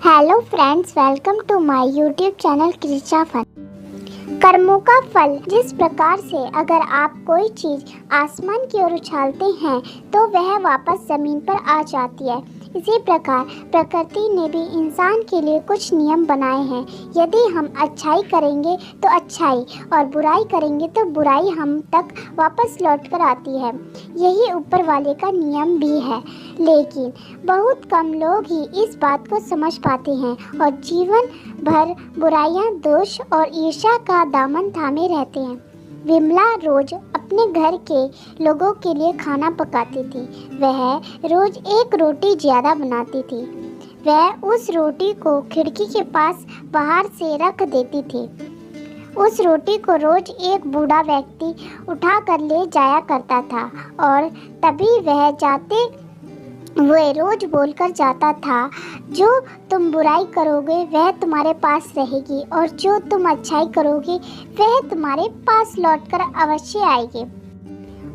Hello friends, welcome to my YouTube channel Kricha fun. कर्मों का फल। जिस प्रकार से अगर आप कोई चीज़ आसमान की ओर उछालते हैं तो वह वापस ज़मीन पर आ जाती है, इसी प्रकार प्रकृति ने भी इंसान के लिए कुछ नियम बनाए हैं। यदि हम अच्छाई करेंगे तो अच्छाई और बुराई करेंगे तो बुराई हम तक वापस लौट कर आती है। यही ऊपर वाले का नियम भी है, लेकिन बहुत कम लोग ही इस बात को समझ पाते हैं और जीवन भर बुराइयां, दोष और ईर्ष्या का दामन थामे रहते हैं। विमला रोज अपने घर के लोगों के लिए खाना पकाती थी। वह रोज एक रोटी ज़्यादा बनाती थी। वह उस रोटी को खिड़की के पास बाहर से रख देती थी। उस रोटी को रोज एक बूढ़ा व्यक्ति उठा कर ले जाया करता था और तभी वह जाते वह रोज बोलकर जाता था, जो तुम बुराई करोगे वह तुम्हारे पास रहेगी और जो तुम अच्छाई करोगे वह तुम्हारे पास लौटकर अवश्य आएगी।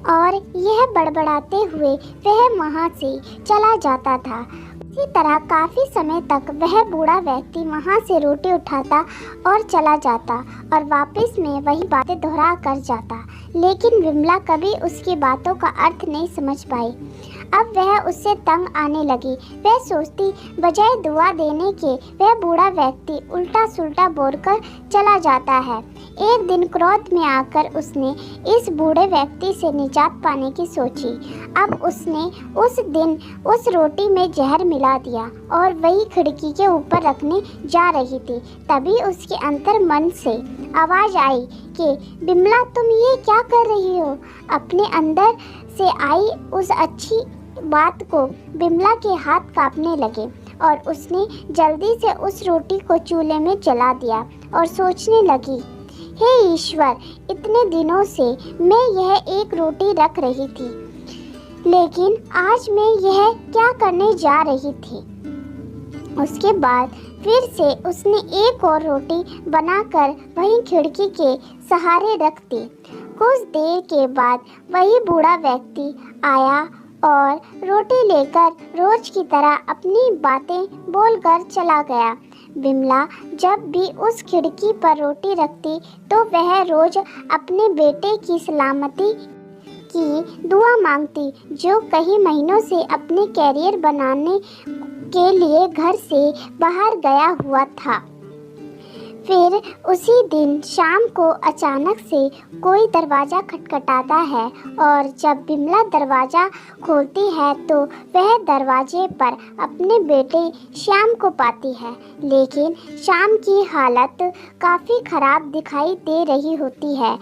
और यह बड़बड़ाते हुए वह वहाँ से चला जाता था। इसी तरह काफ़ी समय तक वह बूढ़ा व्यक्ति वहाँ से रोटी उठाता और चला जाता और वापस में वही बातें दोहरा कर जाता, लेकिन विमला कभी उसकी बातों का अर्थ नहीं समझ पाई। अब वह उससे तंग आने लगी। वह सोचती, बजाय दुआ देने के वह बूढ़ा व्यक्ति उल्टा सुल्टा बोलकर चला जाता है। एक दिन क्रोध में आकर उसने इस बूढ़े व्यक्ति से निजात पाने की सोची। अब उसने उस दिन उस रोटी में जहर मिला दिया और वही खिड़की के ऊपर रखने जा रही थी। तभी उसके अंतर मन से आवाज़ आई कि विमला, तुम ये क्या कर रही हो? अपने अंदर से आई उस अच्छी बात को विमला के हाथ कांपने लगे और उसने जल्दी से उस रोटी को चूल्हे में जला दिया और सोचने लगी, हे ईश्वर, इतने दिनों से मैं यह एक रोटी रख रही थी, लेकिन आज मैं यह क्या करने जा रही थी। उसके बाद फिर से उसने एक और रोटी बनाकर वहीं खिड़की के सहारे रख दी। कुछ देर के बाद वही बूढ़ा व्यक्ति आया और रोटी लेकर रोज की तरह अपनी बातें बोलकर चला गया। विमला जब भी उस खिड़की पर रोटी रखती तो वह रोज अपने बेटे की सलामती की दुआ मांगती, जो कई महीनों से अपने कैरियर बनाने के लिए घर से बाहर गया हुआ था। फिर उसी दिन शाम को अचानक से कोई दरवाज़ा खटखटाता है और जब विमला दरवाज़ा खोलती है तो वह दरवाजे पर अपने बेटे श्याम को पाती है, लेकिन श्याम की हालत काफ़ी ख़राब दिखाई दे रही होती है।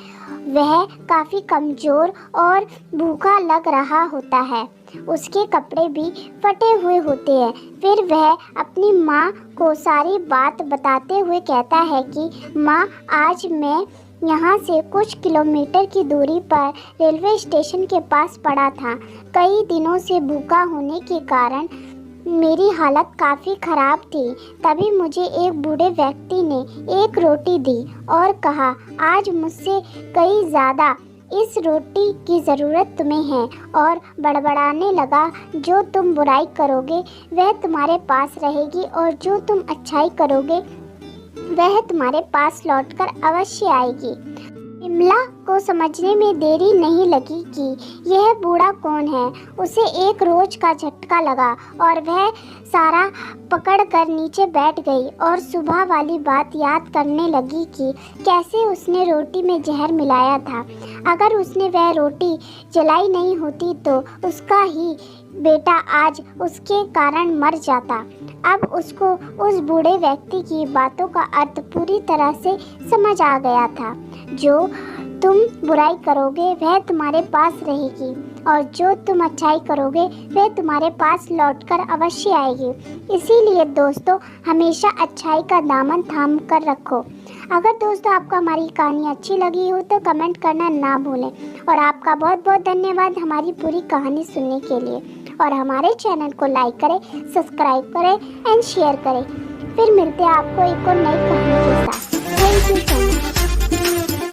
वह काफ़ी कमज़ोर और भूखा लग रहा होता है। उसके कपड़े भी फटे हुए होते हैं। फिर वह अपनी माँ को सारी बात बताते हुए कहता है कि माँ, आज मैं यहाँ से कुछ किलोमीटर की दूरी पर रेलवे स्टेशन के पास पड़ा था। कई दिनों से भूखा होने के कारण मेरी हालत काफ़ी ख़राब थी। तभी मुझे एक बूढ़े व्यक्ति ने एक रोटी दी और कहा, आज मुझसे कई ज़्यादा इस रोटी की ज़रूरत तुम्हें है, और बड़बड़ाने लगा, जो तुम बुराई करोगे वह तुम्हारे पास रहेगी और जो तुम अच्छाई करोगे वह तुम्हारे पास लौटकर अवश्य आएगी। विमला को समझने में देरी नहीं लगी कि यह बूढ़ा कौन है। उसे एक रोज का झटका लगा और वह सारा पकड़कर नीचे बैठ गई और सुबह वाली बात याद करने लगी कि कैसे उसने रोटी में जहर मिलाया था। अगर उसने वह रोटी जलाई नहीं होती तो उसका ही बेटा आज उसके कारण मर जाता। अब उसको उस बूढ़े व्यक्ति की बातों का अर्थ पूरी तरह से समझ आ गया था। जो तुम बुराई करोगे वह तुम्हारे पास रहेगी और जो तुम अच्छाई करोगे वह तुम्हारे पास लौटकर अवश्य आएगी। इसीलिए दोस्तों, हमेशा अच्छाई का दामन थाम कर रखो। अगर दोस्तों आपको हमारी कहानी अच्छी लगी हो तो कमेंट करना ना भूलें और आपका बहुत बहुत धन्यवाद हमारी पूरी कहानी सुनने के लिए। और हमारे चैनल को लाइक करें, सब्सक्राइब करें एंड शेयर करें। फिर मिलते हैं आपको एक और नई कहानी के साथ। Thank you so much.